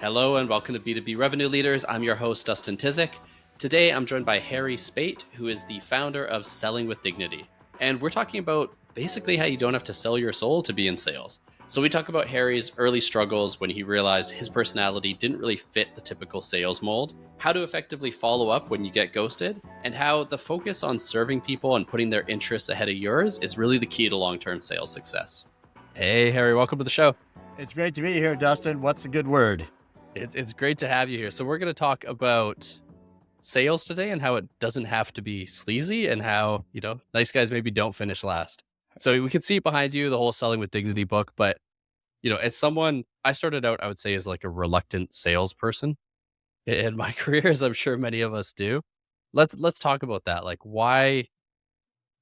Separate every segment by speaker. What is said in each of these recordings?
Speaker 1: Hello and welcome to B2B Revenue Leaders. I'm your host, Dustin. Today, I'm joined by Harry Spaight, who is the founder of Selling with Dignity. And we're talking about basically how you don't have to sell your soul to be in sales. So we talk about Harry's early struggles when he realized his personality didn't really fit the typical sales mold, how to effectively follow up when you get ghosted, and how the focus on serving people and putting their interests ahead of yours is really the key to long-term sales success. Hey, Harry, welcome to the show.
Speaker 2: It's great to be here, Dustin. What's a good word?
Speaker 1: It's great to have you here. So we're going to talk about sales today and how it doesn't have to be sleazy and how, nice guys maybe don't finish last. So we can see behind you the whole Selling with Dignity book. But, as someone, I started out, I would say, as like a reluctant salesperson in my career, as I'm sure many of us do. Let's talk about that. Like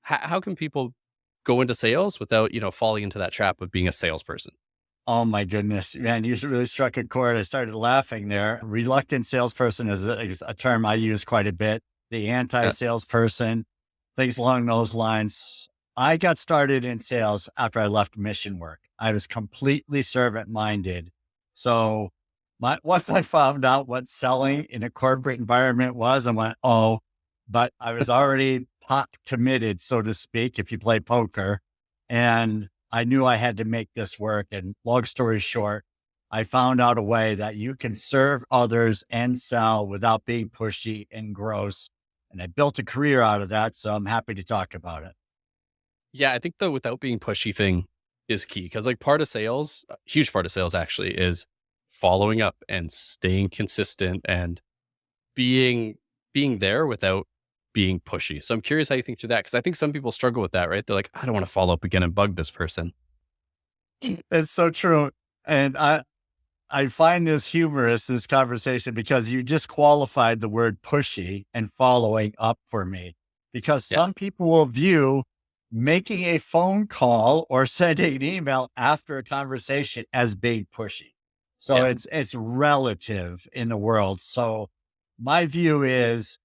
Speaker 1: how can people go into sales without, falling into that trap of being a salesperson?
Speaker 2: Oh my goodness, man, you really struck a chord. I started laughing there. Reluctant salesperson is a term I use quite a bit. The anti-salesperson, things along those lines. I got started in sales after I left mission work. I was completely servant-minded. So once I found out what selling in a corporate environment was, I went, but I was already pot committed, so to speak, if you play poker. And I knew I had to make this work. And long story short, I found out a way that you can serve others and sell without being pushy and gross. And I built a career out of that. So I'm happy to talk about it.
Speaker 1: Yeah, I think the without being pushy thing is key because like part of sales, a huge part of sales actually is following up and staying consistent and being there without being pushy. So I'm curious how you think through that because I think some people struggle with that, right? They're like, I don't want to follow up again and bug this person.
Speaker 2: It's so true. And I find this humorous, this conversation, because you just qualified the word pushy and following up for me. Because some people will view making a phone call or sending an email after a conversation as being pushy. So it's relative in the world. So my view is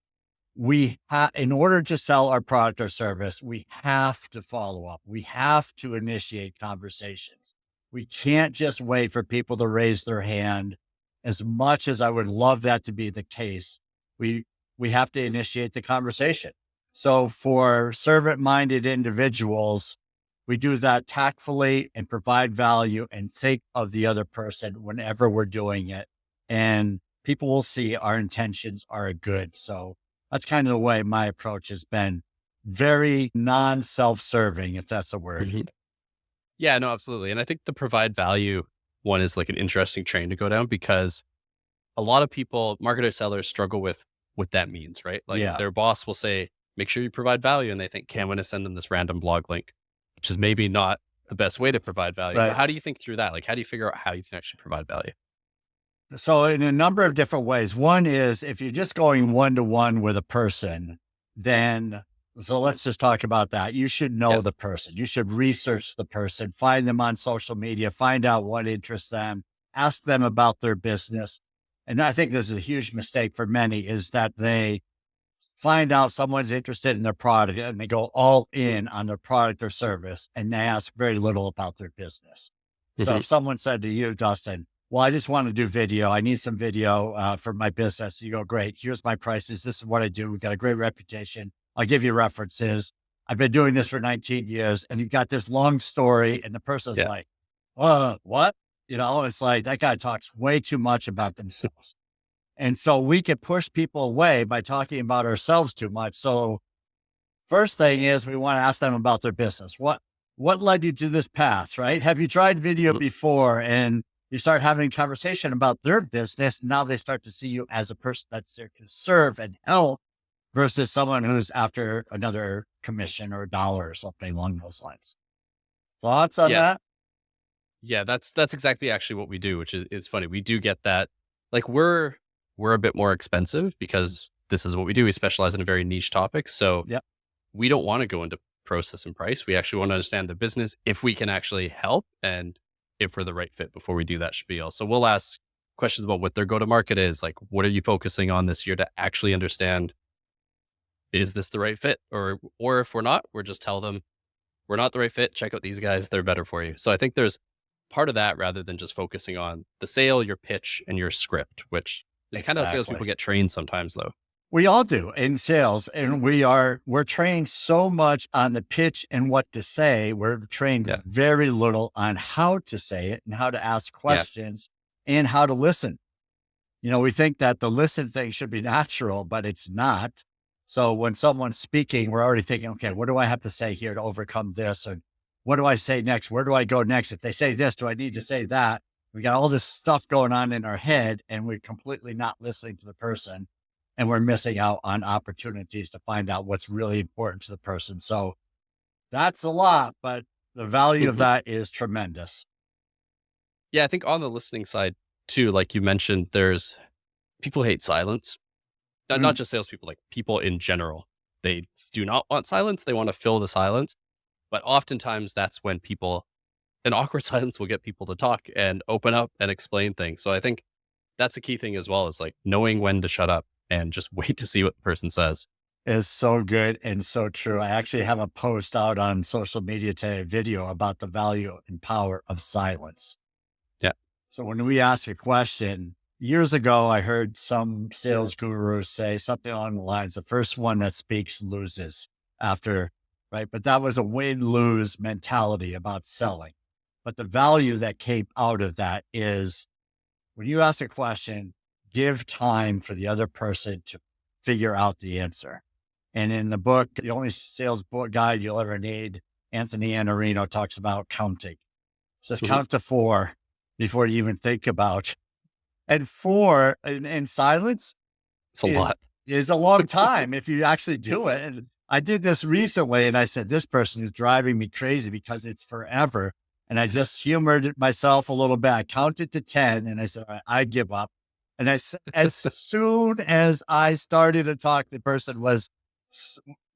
Speaker 2: in order to sell our product or service, we have to follow up. We have to initiate conversations. We can't just wait for people to raise their hand. As much as I would love that to be the case, we have to initiate the conversation. So for servant-minded individuals, we do that tactfully and provide value and think of the other person whenever we're doing it. And people will see our intentions are good. So that's kind of the way my approach has been. Very non-self-serving, if that's a word.
Speaker 1: Mm-hmm. Yeah, no, absolutely. And I think the provide value one is like an interesting train to go down because a lot of people, marketers, sellers struggle with what that means, right? Like their boss will say, make sure you provide value. And they think, okay, I'm going to send them this random blog link, which is maybe not the best way to provide value. Right. So how do you think through that? Like, how do you figure out how you can actually provide value?
Speaker 2: So in a number of different ways. One is if you're just going one-to-one with a person, so let's just talk about that. You should know the person. You should research the person, find them on social media, find out what interests them, ask them about their business. And I think this is a huge mistake for many is that they find out someone's interested in their product and they go all in on their product or service and they ask very little about their business. Mm-hmm. So if someone said to you, Dustin, well, I just want to do video. I need some video for my business. You go, great. Here's my prices. This is what I do. We've got a great reputation. I'll give you references. I've been doing this for 19 years. And you've got this long story. And the person's like, what? It's like that guy talks way too much about themselves. And so we can push people away by talking about ourselves too much. So first thing is we want to ask them about their business. What led you to this path, right? Have you tried video before? And you start having a conversation about their business. Now they start to see you as a person that's there to serve and help versus someone who's after another commission or a dollar or something along those lines. Thoughts on that?
Speaker 1: Yeah, that's exactly actually what we do, which is funny. We do get that. Like we're a bit more expensive because this is what we do. We specialize in a very niche topic. So we don't want to go into process and price. We actually want to understand the business if we can actually help and if we're the right fit before we do that spiel. So we'll ask questions about what their go-to-market is. Like, what are you focusing on this year to actually understand, is this the right fit? Or if we're not, we're just tell them we're not the right fit. Check out these guys. They're better for you. So I think there's part of that rather than just focusing on the sale, your pitch, and your script, which is kind of how salespeople
Speaker 2: Exactly.
Speaker 1: get trained sometimes, though.
Speaker 2: We all do in sales, and we're trained so much on the pitch and what to say. We're trained
Speaker 1: Yeah.
Speaker 2: very little on how to say it and how to ask
Speaker 1: Yeah.
Speaker 2: questions and how to listen. We think that the listen thing should be natural, but it's not. So when someone's speaking, we're already thinking, okay, what do I have to say here to overcome this? Or what do I say next? Where do I go next? If they say this, do I need to say that? We got all this stuff going on in our head, and we're completely not listening to the person, and we're missing out on opportunities to find out what's really important to the person. So that's a lot, but the value of that is tremendous.
Speaker 1: Yeah, I think on the listening side too, like you mentioned, there's people hate silence. Not just salespeople, like people in general. They do not want silence. They want to fill the silence. But oftentimes that's when an awkward silence will get people to talk and open up and explain things. So I think that's a key thing as well, is like knowing when to shut up and just wait to see what the person says.
Speaker 2: Is so good and so true. I actually have a post out on social media today, a video about the value and power of silence.
Speaker 1: Yeah.
Speaker 2: So when we ask a question, years ago, I heard some sales guru say something along the lines, the first one that speaks loses after, right? But that was a win-lose mentality about selling. But the value that came out of that is when you ask a question, give time for the other person to figure out the answer. And in the book, the only sales book guide you'll ever need, Anthony Iannarino talks about counting. It says count to 4 before you even think about. And 4 in silence
Speaker 1: It's a lot.
Speaker 2: is a long time if you actually do it. And I did this recently, and I said, this person is driving me crazy because it's forever. And I just humored myself a little bit. I counted to 10 and I said, all right, I give up. And as soon as I started to talk, the person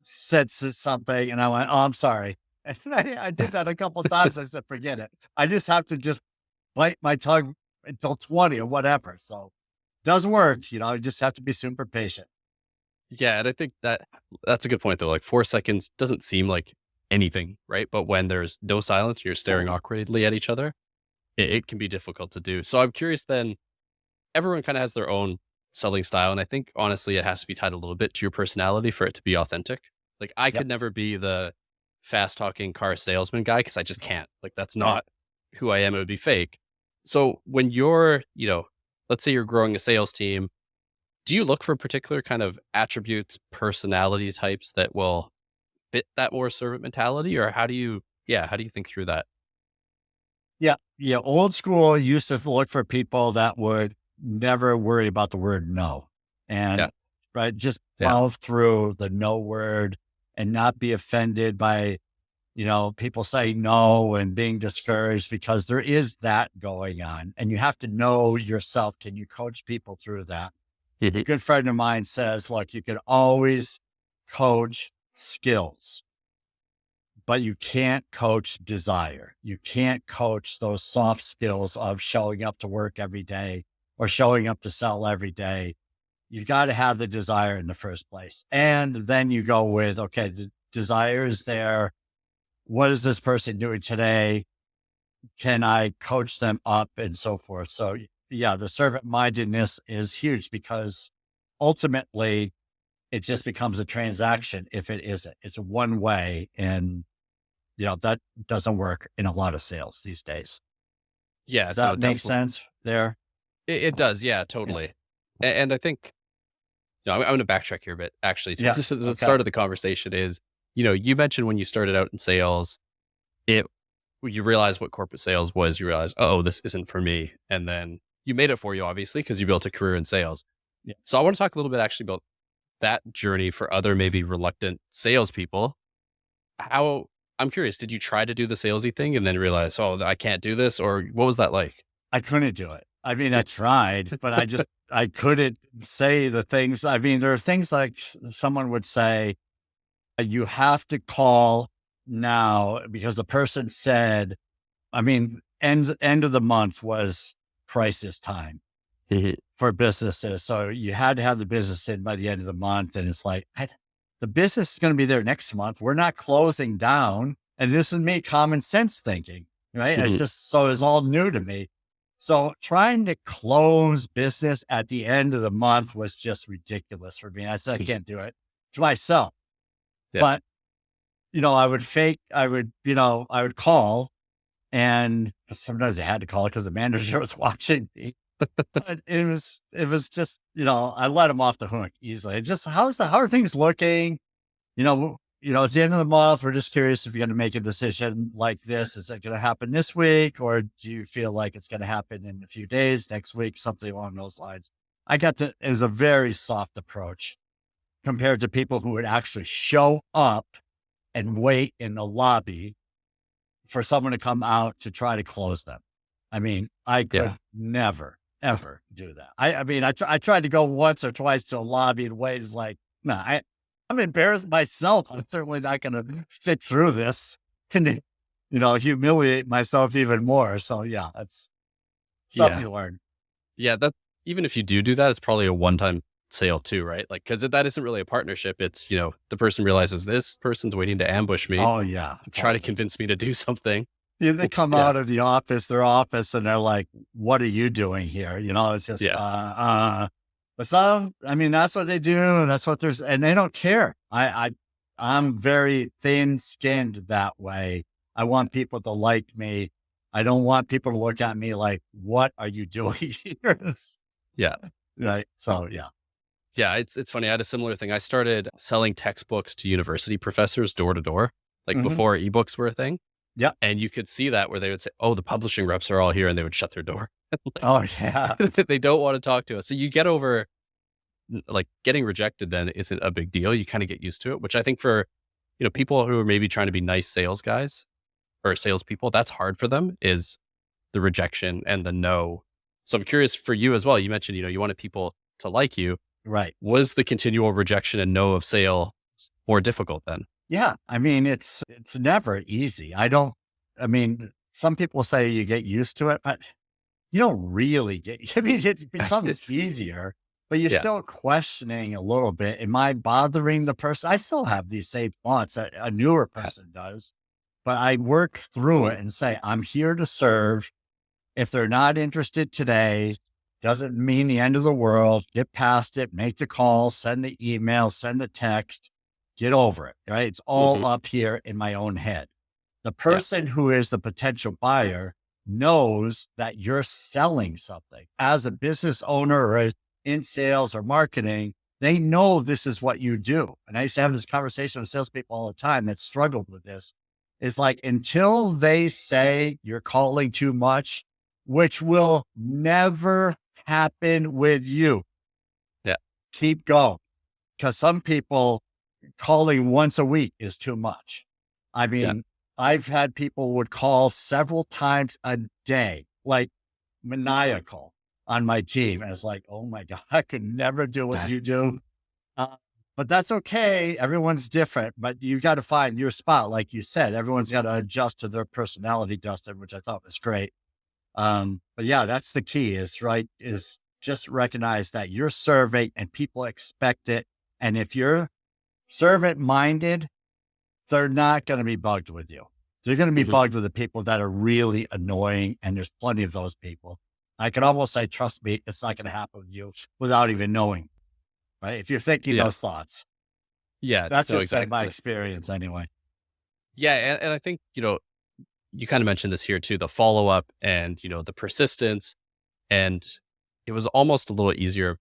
Speaker 2: said something, and I went, "Oh, I'm sorry." And I did that a couple of times. I said, "Forget it. I just have to just bite my tongue until 20 or whatever." So it does work. You just have to be super patient.
Speaker 1: Yeah, and I think that's a good point though. Like 4 seconds doesn't seem like anything, right? But when there's no silence, you're staring awkwardly at each other, it can be difficult to do. So I'm curious then, everyone kind of has their own selling style. And I think honestly, it has to be tied a little bit to your personality for it to be authentic. Like I
Speaker 2: Yep.
Speaker 1: could never be the fast talking car salesman guy because I just can't. Like that's not who I am. It would be fake. So when you're, let's say you're growing a sales team, do you look for particular kind of attributes, personality types that will fit that more servant mentality? Or how do you think through that?
Speaker 2: Yeah. Yeah. Old school used to look for people that would never worry about the word no. And
Speaker 1: Yeah.
Speaker 2: right, just
Speaker 1: Yeah.
Speaker 2: plow through the no word and not be offended by, people saying no and being discouraged, because there is that going on. And you have to know yourself. Can you coach people through that? A good friend of mine says, look, you can always coach skills, but you can't coach desire. You can't coach those soft skills of showing up to work every day or showing up to sell every day. You've got to have the desire in the first place. And then you go with, okay, the desire is there. What is this person doing today? Can I coach them up and so forth? So yeah, the servant mindedness is huge, because ultimately it just becomes a transaction. If it isn't, it's one way. And that doesn't work in a lot of sales these days.
Speaker 1: Yeah.
Speaker 2: Does that make sense there?
Speaker 1: It does. Yeah, totally. And I think, I'm going to backtrack here a bit, actually.
Speaker 2: Yeah.
Speaker 1: The start of the conversation is, you mentioned when you started out in sales, you realized what corporate sales was, you realized, oh, this isn't for me. And then you made it for you, obviously, because you built a career in sales.
Speaker 2: Yeah.
Speaker 1: So I want to talk a little bit actually about that journey for other maybe reluctant salespeople. I'm curious, did you try to do the salesy thing and then realize, oh, I can't do this? Or what was that like?
Speaker 2: I couldn't do it. I mean, I tried, but I couldn't say the things. I mean, there are things like someone would say, you have to call now because the person said, end of the month was crisis time for businesses. So you had to have the business in by the end of the month. And it's like, the business is going to be there next month. We're not closing down. And this is me common sense thinking. right? It's
Speaker 1: Mhm.
Speaker 2: just, so it's all new to me. So trying to close business at the end of the month was just ridiculous for me. I said, I can't do it to myself.
Speaker 1: Yeah.
Speaker 2: But, I would call, and sometimes I had to call it because the manager was watching me. But it was just, I let him off the hook easily. Just how are things looking? It's the end of the month. We're just curious if you're going to make a decision like this. Is it going to happen this week, or do you feel like it's going to happen in a few days, next week, something along those lines? It was a very soft approach compared to people who would actually show up and wait in the lobby for someone to come out to try to close them. I mean, I could
Speaker 1: Yeah.
Speaker 2: never, ever do that. I tried to go once or twice to a lobby and wait. It's like, no, I'm embarrassed myself. I'm certainly not going to stick through this and, humiliate myself even more. So yeah, that's stuff
Speaker 1: Yeah.
Speaker 2: you learn.
Speaker 1: Yeah. That even if you do that, it's probably a one-time sale too, right? Like, because that isn't really a partnership. It's, the person realizes this person's waiting to ambush me,
Speaker 2: Oh yeah,
Speaker 1: try to
Speaker 2: totally.
Speaker 1: convince me to do something.
Speaker 2: Yeah, they come
Speaker 1: Yeah.
Speaker 2: out of their office, and they're like, "What are you doing here?" It's just,
Speaker 1: Yeah.
Speaker 2: but that's what they do. And that's what and they don't care. I'm very thin skinned that way. I want people to like me. I don't want people to look at me like, "What are you doing here?"
Speaker 1: Yeah.
Speaker 2: Right. So yeah.
Speaker 1: Yeah, it's funny. I had a similar thing. I started selling textbooks to university professors door to door, like
Speaker 2: Hmm.
Speaker 1: before ebooks were a thing.
Speaker 2: Yeah.
Speaker 1: And you could see that where they would say, "Oh, the publishing reps are all here," and they would shut their door.
Speaker 2: Oh yeah.
Speaker 1: They don't want to talk to us. So you get over like getting rejected then isn't a big deal. You kind of get used to it, which I think for people who are maybe trying to be nice sales guys or salespeople, that's hard for them is the rejection and the no. So I'm curious for you as well. You mentioned you wanted people to like you.
Speaker 2: Right.
Speaker 1: Was the continual rejection and no of sale more difficult then?
Speaker 2: Yeah. I mean, it's never easy. Some people say you get used to it, but you don't really get, it becomes easier, but you're
Speaker 1: Yeah.
Speaker 2: still questioning a little bit. Am I bothering the person? I still have these same thoughts that a newer person does, but I work through it and say, I'm here to serve. If they're not interested today, doesn't mean the end of the world. Get past it, make the call, send the email, send the text, get over it. Right. It's all
Speaker 1: Hmm.
Speaker 2: up here in my own head. The
Speaker 1: Yeah.
Speaker 2: person who is the potential buyer knows that you're selling something. As a business owner or in sales or marketing, they know this is what you do. And I used to have this conversation with salespeople all the time that struggled with this. It's like until they say you're calling too much, which will never happen with you,
Speaker 1: Yeah.
Speaker 2: keep going. Because some people calling once a week is too much. I
Speaker 1: Yeah.
Speaker 2: mean, I've had people would call several times a day, like maniacal on my team. And it's like, oh my God, I could never do what you do. Uh, but that's okay. Everyone's different, but you got to find your spot. Like you said, everyone's got to adjust to their personality, Dustin, which I thought was great. But yeah, that's the key is just recognize that you're serving and people expect it. And if you're servant minded, they're not going to be bugged with you. They're going to be
Speaker 1: Hmm.
Speaker 2: bugged with the people that are really annoying. And there's plenty of those people. I can almost say, trust me, it's not going to happen with you without even knowing, right? If you're thinking
Speaker 1: Yeah.
Speaker 2: those thoughts,
Speaker 1: Yeah.
Speaker 2: that's
Speaker 1: No,
Speaker 2: just been my
Speaker 1: exactly.
Speaker 2: experience anyway.
Speaker 1: Yeah. And I think, you kind of mentioned this here too, the follow up and, the persistence. And it was almost a little easier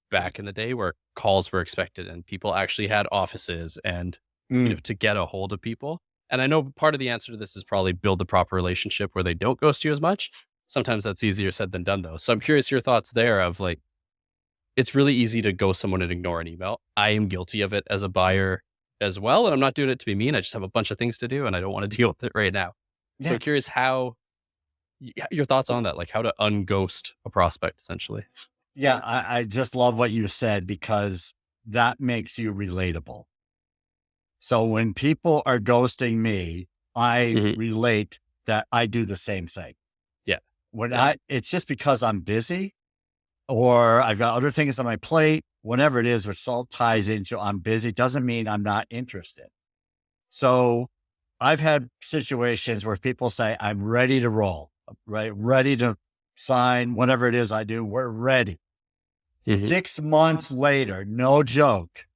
Speaker 1: back in the day where calls were expected and people actually had offices and,
Speaker 2: Mm.
Speaker 1: to get a hold of people. And I know part of the answer to this is probably build the proper relationship where they don't ghost you as much. Sometimes that's easier said than done though. So I'm curious your thoughts there of like, it's really easy to ghost someone and ignore an email. I am guilty of it as a buyer as well. And I'm not doing it to be mean. I just have a bunch of things to do and I don't want to deal with it right now. So
Speaker 2: Yeah.
Speaker 1: I'm curious your thoughts on that, like how to unghost a prospect essentially.
Speaker 2: Yeah. I just love what you said because that makes you relatable. So when people are ghosting me, I
Speaker 1: Hmm.
Speaker 2: relate that I do the same thing.
Speaker 1: Yeah.
Speaker 2: When
Speaker 1: Yeah.
Speaker 2: it's just because I'm busy or I've got other things on my plate, whatever it is, which all ties into I'm busy, doesn't mean I'm not interested. So I've had situations where people say, I'm ready to roll, right? Ready to sign whatever it is I do. We're ready.
Speaker 1: Hmm.
Speaker 2: 6 months later, no joke,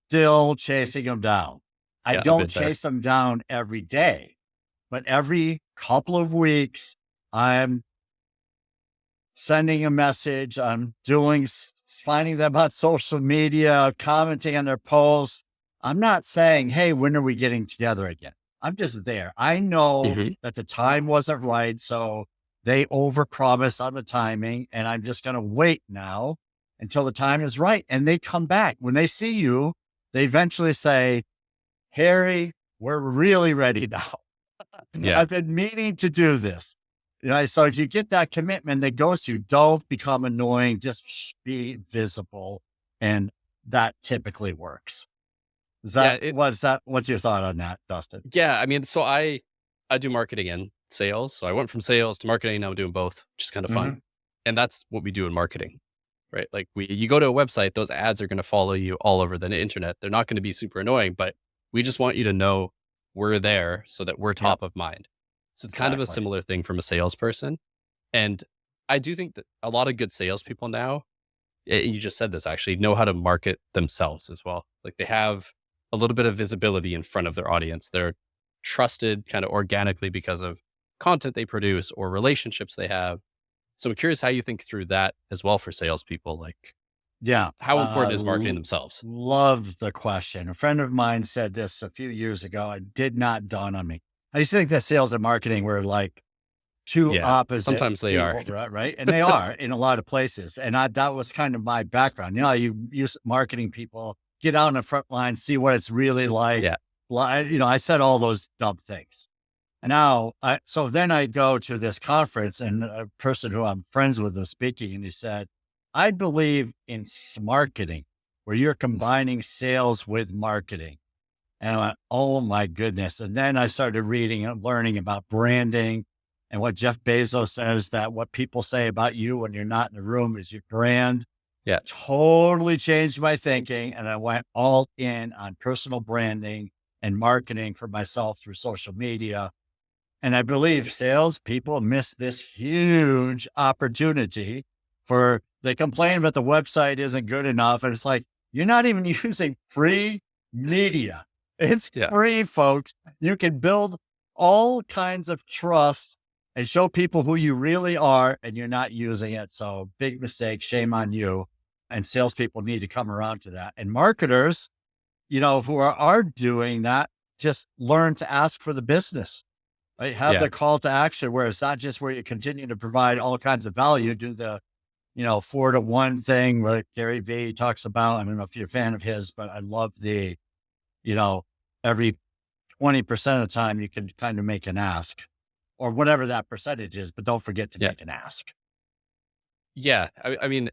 Speaker 2: still chasing them down. I
Speaker 1: Yeah, I've
Speaker 2: don't
Speaker 1: been there.
Speaker 2: chase them down every day, but every couple of weeks, I'm sending a message. I'm finding them on social media, commenting on their posts. I'm not saying, hey, when are we getting together again? I'm just there. I know
Speaker 1: Hmm.
Speaker 2: that the time wasn't right. So they overpromise on the timing. And I'm just going to wait now until the time is right. And they come back. When they see you, they eventually say, Harry, we're really ready now.
Speaker 1: Yeah.
Speaker 2: I've been meaning to do this. So if you get that commitment that goes to, don't become annoying, just be visible. And that typically works.
Speaker 1: Yeah. It,
Speaker 2: What's your thought on that, Dustin?
Speaker 1: yeah. I mean, so I do marketing and sales. So I went from sales to marketing. Now I'm doing both, which is kind of fun.
Speaker 2: Hmm.
Speaker 1: And that's what we do in marketing, right? Like you go to a website, those ads are going to follow you all over the internet. They're not going to be super annoying, but we just want you to know we're there so that we're
Speaker 2: Yep,
Speaker 1: top of mind. So it's kind of a
Speaker 2: exactly.
Speaker 1: similar thing from a salesperson. And I do think that a lot of good salespeople now, you just said this actually, know how to market themselves as well. Like they have a little bit of visibility in front of their audience. They're trusted kind of organically because of content they produce or relationships they have. So I'm curious how you think through that as well for salespeople. Like,
Speaker 2: Yeah.
Speaker 1: how important is marketing themselves?
Speaker 2: Love the question. A friend of mine said this a few years ago. It did not dawn on me. I used to think that sales and marketing were like two
Speaker 1: Yeah,
Speaker 2: opposite
Speaker 1: sometimes they are.
Speaker 2: people, right? And they are in a lot of places. And that was kind of my background. You use marketing people, get out on the front line, see what it's really like.
Speaker 1: Yeah.
Speaker 2: I said all those dumb things. And so then I go to this conference and a person who I'm friends with was speaking and he said, I believe in marketing where you're combining sales with marketing. And I went, oh my goodness. And then I started reading and learning about branding and what Jeff Bezos says that what people say about you when you're not in the room is your brand.
Speaker 1: Yeah.
Speaker 2: Totally changed my thinking. And I went all in on personal branding and marketing for myself through social media. And I believe salespeople miss this huge opportunity they complain that the website isn't good enough. And it's like, you're not even using free media. It's
Speaker 1: Yeah.
Speaker 2: free, folks. You can build all kinds of trust and show people who you really are, and you're not using it. So big mistake, shame on you. And salespeople need to come around to that. And marketers, who are doing that, just learn to ask for the business. Right? Have
Speaker 1: Yeah.
Speaker 2: the call to action where it's not just where you continue to provide all kinds of value, do the 4-to-1 thing where Gary Vee talks about. I don't know if you're a fan of his, but I love you know, every 20% of the time you can kind of make an ask or whatever that percentage is, but don't forget to
Speaker 1: Yeah.
Speaker 2: make an ask.
Speaker 1: Yeah. I mean,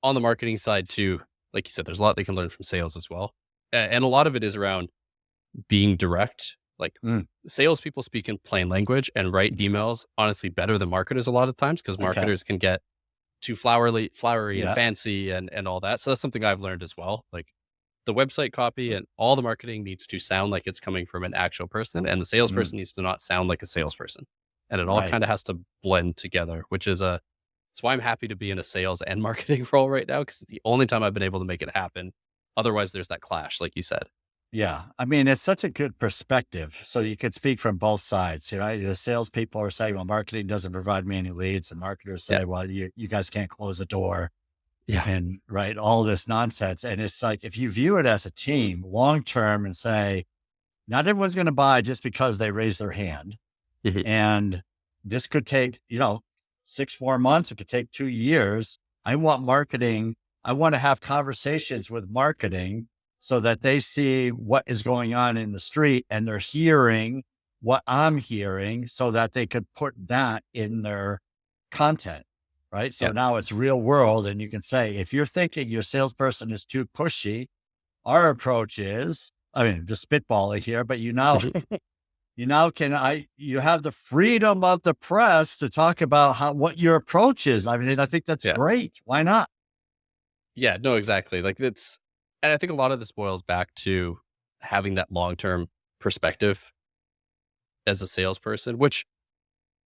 Speaker 1: on the marketing side too, like you said, there's a lot they can learn from sales as well. And a lot of it is around being direct. Like
Speaker 2: Mm,
Speaker 1: salespeople speak in plain language and write emails honestly better than marketers a lot of times because
Speaker 2: okay.
Speaker 1: marketers can get too flowery and
Speaker 2: Yeah.
Speaker 1: fancy and all that. So that's something I've learned as well. Like the website copy and all the marketing needs to sound like it's coming from an actual person, and the
Speaker 2: Mm,
Speaker 1: salesperson needs to not sound like a salesperson. And it all
Speaker 2: right.
Speaker 1: kind of has to blend together, which is it's why I'm happy to be in a sales and marketing role right now because it's the only time I've been able to make it happen. Otherwise, there's that clash, like you said.
Speaker 2: Yeah. I mean, it's such a good perspective. So you could speak from both sides, right? The salespeople are saying, well, marketing doesn't provide me any leads. And marketers
Speaker 1: Yeah.
Speaker 2: say, well, you guys can't close a door
Speaker 1: Yeah.
Speaker 2: and right. All this nonsense. And it's like, if you view it as a team long term and say, not everyone's going to buy just because they raise their hand.
Speaker 1: Mhm.
Speaker 2: And this could take, 6 more months. It could take 2 years. I want marketing. I want to have conversations with marketing so that they see what is going on in the street and they're hearing what I'm hearing so that they could put that in their content. Right. So
Speaker 1: Yeah.
Speaker 2: now it's real world. And you can say, if you're thinking your salesperson is too pushy, our approach is, I mean, just spitballing here, but
Speaker 1: Mhm.
Speaker 2: you have the freedom of the press to talk about what your approach is. I mean, I think that's
Speaker 1: Yeah.
Speaker 2: great. Why not?
Speaker 1: Yeah. No, exactly. Like it's, and I think a lot of this boils back to having that long term perspective. as a salesperson, which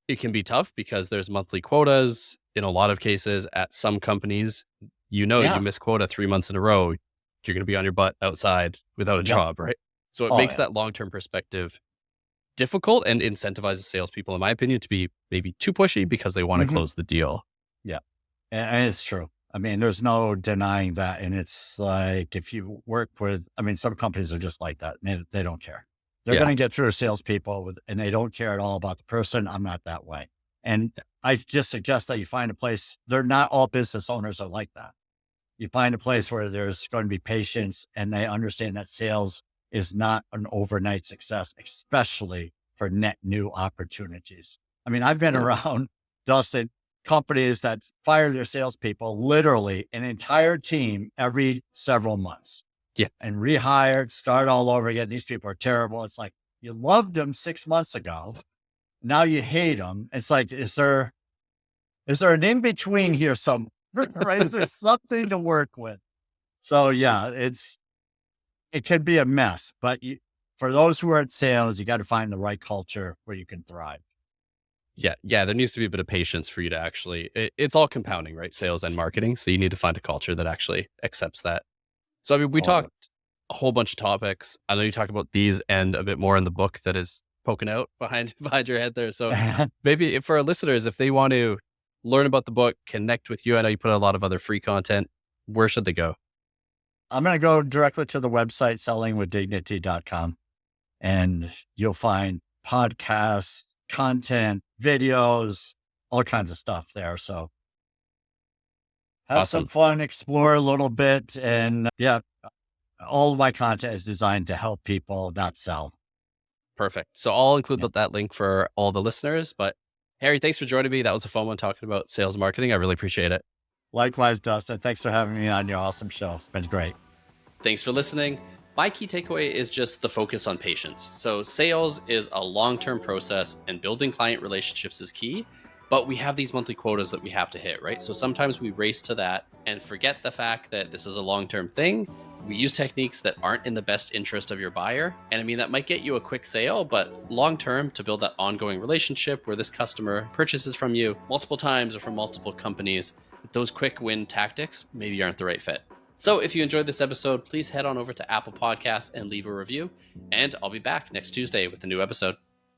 Speaker 1: it can be tough because there's monthly quotas in a lot of cases at some companies. You
Speaker 2: Yeah.
Speaker 1: miss quota 3 months in a row, you're going to be on your butt outside without a
Speaker 2: Yep.
Speaker 1: job, right? So it
Speaker 2: Oh,
Speaker 1: makes
Speaker 2: yeah.
Speaker 1: that long-term perspective difficult and incentivizes salespeople, in my opinion, to be maybe too pushy because they want to close the deal.
Speaker 2: Yeah. And it's true. I mean, there's no denying that. And it's like, if you work with, I mean, some companies are just like that. They don't care. They're
Speaker 1: Yeah.
Speaker 2: going to get through salespeople and they don't care at all about the person. I'm not that way. And I just suggest that you find a place. They're not all business owners are like that. You find a place where there's going to be patience and they understand that sales is not an overnight success, especially for net new opportunities. I mean, I've been around, Dustin, companies that fire their salespeople, literally an entire team every several months.
Speaker 1: Yeah.
Speaker 2: And rehired, start all over again. These people are terrible. It's like, you loved them 6 months ago. Now you hate them. It's like, is there an in-between here somewhere? Right? Is there something to work with? So yeah, it can be a mess, but for those who are in sales, you got to find the right culture where you can thrive.
Speaker 1: Yeah. There needs to be a bit of patience for you to actually, it's all compounding, right? Sales and marketing. So you need to find a culture that actually accepts that. So, I mean, we talked a whole bunch of topics. I know you talk about these and a bit more in the book that is poking out behind your head there. So maybe for our listeners, if they want to learn about the book, connect with you, I know you put a lot of other free content, where should they go?
Speaker 2: I'm going to go directly to the website, sellingwithdignity.com, and you'll find podcasts, content, videos, all kinds of stuff there. So have
Speaker 1: Awesome.
Speaker 2: some fun, explore a little bit. And yeah, all of my content is designed to help people, not sell.
Speaker 1: Perfect. So I'll include that link for all the listeners. But Harry, thanks for joining me. That was a fun one talking about sales marketing. I really appreciate it.
Speaker 2: Likewise, Dustin. Thanks for having me on your awesome show. It's been great.
Speaker 1: Thanks for listening. My key takeaway is just the focus on patience. So sales is a long-term process and building client relationships is key, but we have these monthly quotas that we have to hit, right? So sometimes we race to that and forget the fact that this is a long-term thing. We use techniques that aren't in the best interest of your buyer. And I mean, that might get you a quick sale, but long-term, to build that ongoing relationship where this customer purchases from you multiple times or from multiple companies, those quick win tactics maybe aren't the right fit. So if you enjoyed this episode, please head on over to Apple Podcasts and leave a review. And I'll be back next Tuesday with a new episode.